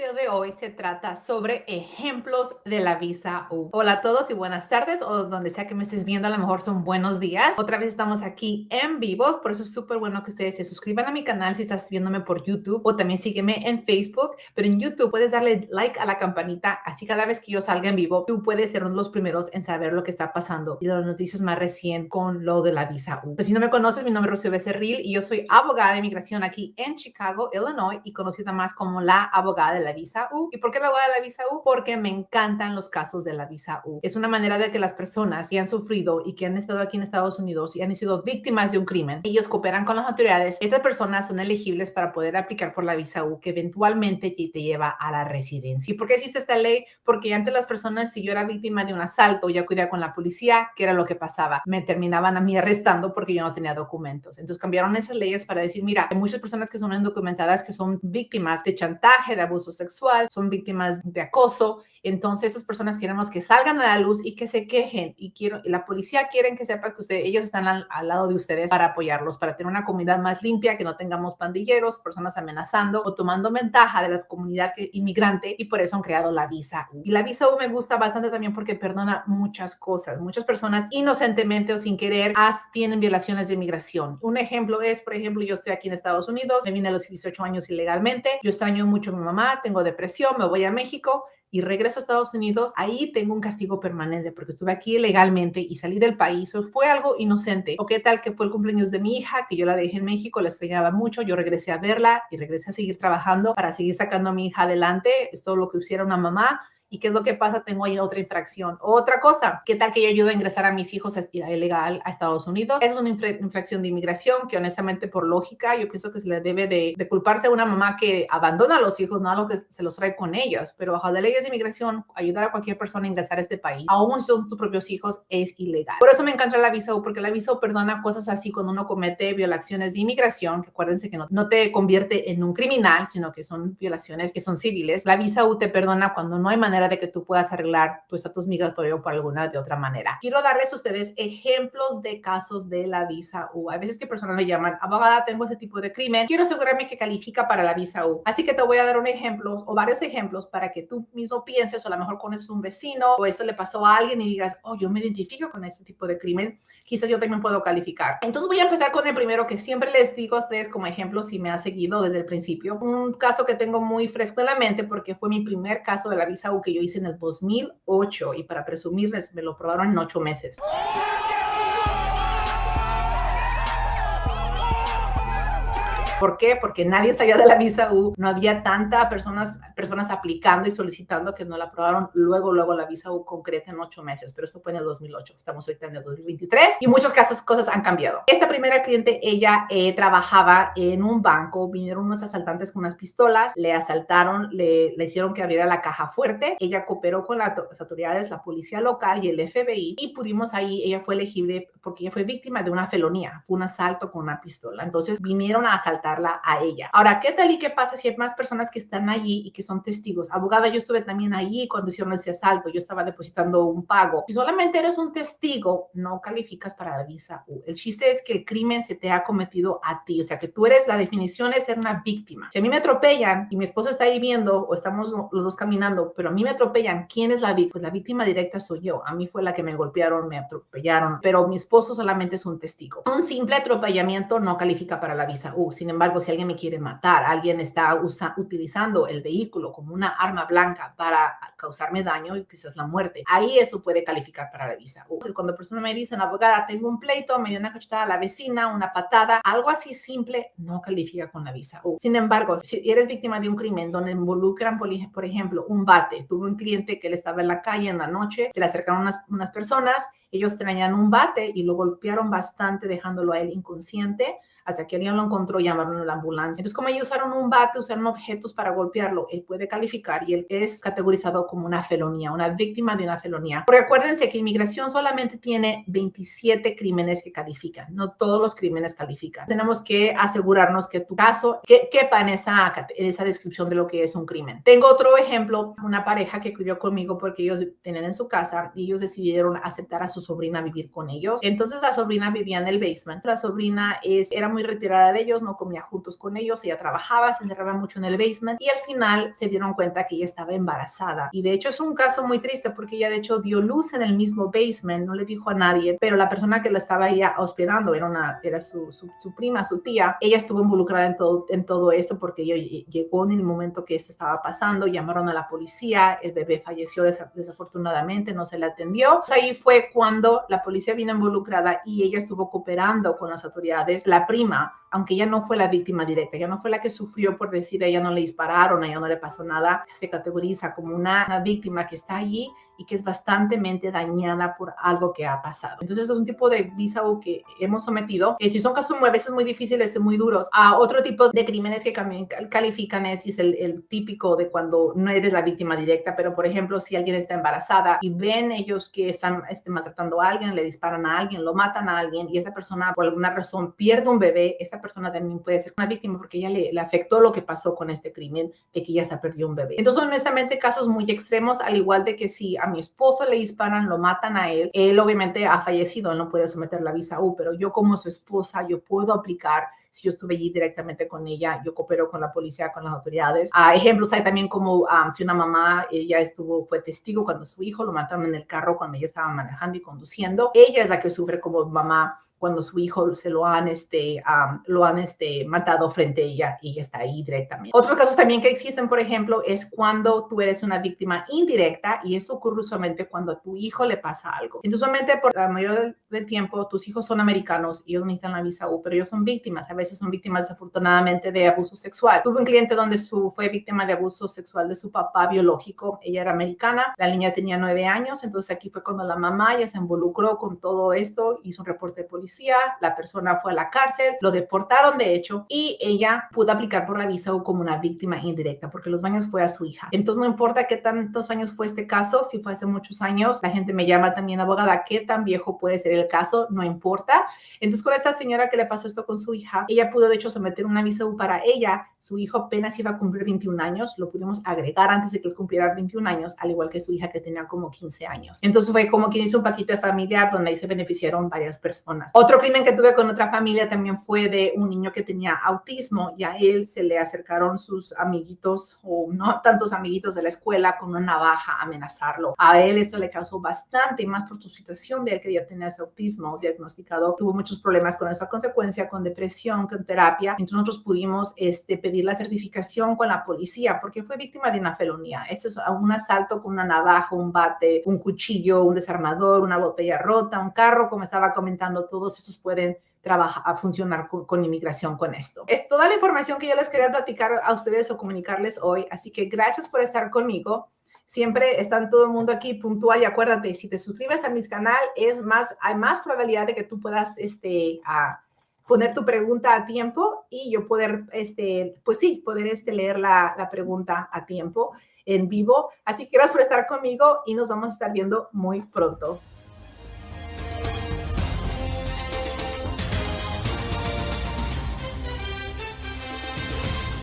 video de hoy se trata sobre ejemplos de la visa U. Hola a todos y buenas tardes, o donde sea que me estés viendo, a lo mejor son buenos días. Otra vez estamos aquí en vivo, por eso es súper bueno que ustedes se suscriban a mi canal si estás viéndome por YouTube, o también sígueme en Facebook. Pero en YouTube puedes darle like a la campanita, así cada vez que yo salga en vivo, tú puedes ser uno de los primeros en saber lo que está pasando y las noticias más recientes con lo de la visa U. Pues si no me conoces, mi nombre es Rocío Becerril y yo soy abogada de inmigración aquí en Chicago, Illinois, y conocida más como la abogada de la visa U. ¿Y por qué la abogada de la visa U? Porque me encantan los casos de la visa U. Es una manera de que las personas que han sufrido y que han estado aquí en Estados Unidos y han sido víctimas de un crimen, ellos cooperan con las autoridades. Estas personas son elegibles para poder aplicar por la visa U, que eventualmente te lleva a la residencia. ¿Y por qué existe esta ley? Porque antes las personas, si yo era víctima de un asalto, ya acudía con la policía, ¿qué era lo que pasaba? Me terminaban a mí arrestando porque yo no tenía documentos. Entonces cambiaron esas leyes para decir, mira, hay muchas personas que son indocumentadas, que son víctimas de chantaje, de abuso sexual, son víctimas de acoso. Entonces esas personas queremos que salgan a la luz y que se quejen, y la policía quieren que sepa que ellos están al lado de ustedes para apoyarlos, para tener una comunidad más limpia, que no tengamos pandilleros, personas amenazando o tomando ventaja de la comunidad inmigrante, y por eso han creado la visa U. Y la visa U me gusta bastante también porque perdona muchas cosas. Muchas personas inocentemente o sin querer tienen violaciones de inmigración. Un ejemplo es, por ejemplo, yo estoy aquí en Estados Unidos, me vine a los 18 años ilegalmente, yo extraño mucho a mi mamá, tengo depresión, me voy a México y regreso a Estados Unidos. Ahí tengo un castigo permanente porque estuve aquí ilegalmente y salí del país. O fue algo inocente. O qué tal que fue el cumpleaños de mi hija, que yo la dejé en México, la extrañaba mucho, yo regresé a verla y regresé a seguir trabajando para seguir sacando a mi hija adelante. Es todo lo que hiciera una mamá. ¿Y qué es lo que pasa? Tengo ahí otra infracción. Otra cosa, ¿qué tal que yo ayudo a ingresar a mis hijos ilegal a Estados Unidos? Esa es una infracción de inmigración que honestamente, por lógica, yo pienso que se le debe de culparse a una mamá que abandona a los hijos, no a lo que se los trae con ellas. Pero bajo las leyes de inmigración, ayudar a cualquier persona a ingresar a este país, aún son tus propios hijos, es ilegal. Por eso me encanta la visa U, porque la visa U perdona cosas así cuando uno comete violaciones de inmigración, que acuérdense que no te convierte en un criminal, sino que son violaciones que son civiles. La visa U te perdona cuando no hay manera de que tú puedas arreglar tu estatus migratorio por alguna de otra manera. Quiero darles a ustedes ejemplos de casos de la visa U. Hay veces que personas me llaman, abogada, tengo ese tipo de crimen, quiero asegurarme que califica para la visa U. Así que te voy a dar un ejemplo o varios ejemplos para que tú mismo pienses, o a lo mejor conoces un vecino o eso le pasó a alguien y digas, oh, yo me identifico con ese tipo de crimen, quizás yo también puedo calificar. Entonces voy a empezar con el primero, que siempre les digo a ustedes como ejemplo si me han seguido desde el principio. Un caso que tengo muy fresco en la mente porque fue mi primer caso de la visa U que yo hice en el 2008, y para presumirles me lo probaron en 8 meses. ¿Por qué? Porque nadie sabía de la visa U, no había tantas personas aplicando y solicitando, que no la aprobaron luego la visa U concreta en 8 meses, pero esto fue en el 2008, estamos ahorita en el 2023 y muchas cosas han cambiado. Esta primera cliente, ella trabajaba en un banco, vinieron unos asaltantes con unas pistolas, le asaltaron, le hicieron que abriera la caja fuerte, ella cooperó con las autoridades, la policía local y el FBI, y pudimos ahí, ella fue elegible porque ella fue víctima de una felonía, fue un asalto con una pistola, entonces vinieron a asaltar a ella. Ahora, ¿qué tal y qué pasa si hay más personas que están allí y que son testigos? Abogada, yo estuve también allí cuando hicieron ese asalto, yo estaba depositando un pago. Si solamente eres un testigo, no calificas para la visa U. El chiste es que el crimen se te ha cometido a ti, o sea, que tú eres, la definición es ser una víctima. Si a mí me atropellan y mi esposo está ahí viendo, o estamos los dos caminando, pero a mí me atropellan, ¿quién es la víctima? Pues la víctima directa soy yo. A mí fue la que me golpearon, me atropellaron, pero mi esposo solamente es un testigo. Un simple atropellamiento no califica para la visa U. Sin embargo, si alguien me quiere matar, alguien está utilizando el vehículo como una arma blanca para causarme daño y quizás la muerte, ahí eso puede calificar para la visa U. Cuando personas me dicen, abogada, tengo un pleito, me dio una cachetada a la vecina, una patada, algo así simple, no califica con la visa U. Sin embargo, si eres víctima de un crimen donde involucran, por ejemplo, un bate, tuve un cliente que él estaba en la calle en la noche, se le acercaron unas personas, ellos traían un bate y lo golpearon bastante, dejándolo a él inconsciente, hasta que alguien lo encontró, llamaron a la ambulancia. Entonces, como ellos usaron un bate, usaron objetos para golpearlo, él puede calificar y él es categorizado como una felonía, una víctima de una felonía. Porque acuérdense que inmigración solamente tiene 27 crímenes que califican, no todos los crímenes califican. Tenemos que asegurarnos que tu caso quepa en esa descripción de lo que es un crimen. Tengo otro ejemplo, una pareja que vivió conmigo porque ellos tenían en su casa y ellos decidieron aceptar a su sobrina a vivir con ellos. Entonces, la sobrina vivía en el basement. La sobrina era muy muy retirada de ellos, no comía juntos con ellos, ella trabajaba, se encerraba mucho en el basement y al final se dieron cuenta que ella estaba embarazada. Y de hecho es un caso muy triste porque ella de hecho dio luz en el mismo basement, no le dijo a nadie, pero la persona que la estaba ella hospedando era su prima, su tía. Ella estuvo involucrada en todo esto porque ella llegó en el momento que esto estaba pasando, llamaron a la policía, el bebé falleció desafortunadamente, no se le atendió. Ahí fue cuando la policía vino involucrada y ella estuvo cooperando con las autoridades. La prima, aunque ella no fue la víctima directa, ella no fue la que sufrió por decir a ella no le dispararon, a ella no le pasó nada, se categoriza como una víctima que está allí y que es bastante dañada por algo que ha pasado. Entonces es un tipo de visa U que hemos sometido. Si son casos a veces muy difíciles, muy duros, a otro tipo de crímenes que también califican es el típico de cuando no eres la víctima directa, pero por ejemplo si alguien está embarazada y ven ellos que están maltratando a alguien, le disparan a alguien, lo matan a alguien y esa persona por alguna razón pierde un bebé, esta persona también puede ser una víctima porque ella le afectó lo que pasó con este crimen de que ella se perdió un bebé. Entonces honestamente casos muy extremos, al igual de que si a mi esposo le disparan, lo matan a él obviamente ha fallecido, él no puede someter la visa U, pero yo como su esposa, yo puedo aplicar. Si yo estuve allí directamente con ella, yo coopero con la policía, con las autoridades. Ejemplos hay también como si una mamá, ella fue testigo cuando su hijo lo mataron en el carro cuando ella estaba manejando y conduciendo. Ella es la que sufre como mamá cuando su hijo se lo han matado frente a ella y ella está ahí directamente. Otros casos también que existen, por ejemplo, es cuando tú eres una víctima indirecta y eso ocurre usualmente cuando a tu hijo le pasa algo. Entonces, usualmente por la mayoría del tiempo, tus hijos son americanos y ellos necesitan la visa U, pero ellos son víctimas. A veces son víctimas desafortunadamente de abuso sexual. Tuve un cliente donde fue víctima de abuso sexual de su papá biológico. Ella era americana, la niña tenía 9 años, entonces aquí fue cuando la mamá ya se involucró con todo esto, hizo un reporte de policía, la persona fue a la cárcel, lo deportaron de hecho y ella pudo aplicar por la visa U como una víctima indirecta porque los daños fue a su hija. Entonces no importa qué tantos años fue este caso, si fue hace muchos años, la gente me llama también abogada, qué tan viejo puede ser el caso, no importa. Entonces con esta señora que le pasó esto con su hija, ella pudo de hecho someter una visa U para ella, su hijo apenas iba a cumplir 21 años, lo pudimos agregar antes de que él cumpliera 21 años, al igual que su hija que tenía como 15 años. Entonces fue como que hizo un paquete familiar donde ahí se beneficiaron varias personas. Otro crimen que tuve con otra familia también fue de un niño que tenía autismo y a él se le acercaron sus amiguitos o no tantos amiguitos de la escuela con una navaja a amenazarlo. A él esto le causó bastante, más por su situación de él que ya tenía ese autismo diagnosticado. Tuvo muchos problemas con esa consecuencia, con depresión, con terapia. Entonces nosotros pudimos pedir la certificación con la policía porque fue víctima de una felonía. Eso es un asalto con una navaja, un bate, un cuchillo, un desarmador, una botella rota, un carro, como estaba comentando, todos estos pueden trabajar, funcionar con inmigración con esto. Es toda la información que yo les quería platicar a ustedes o comunicarles hoy, así que gracias por estar conmigo. Siempre están todo el mundo aquí puntual y acuérdate, si te suscribes a mi canal, hay más probabilidad de que tú puedas poner tu pregunta a tiempo y yo poder, poder leer la pregunta a tiempo en vivo. Así que gracias por estar conmigo y nos vamos a estar viendo muy pronto.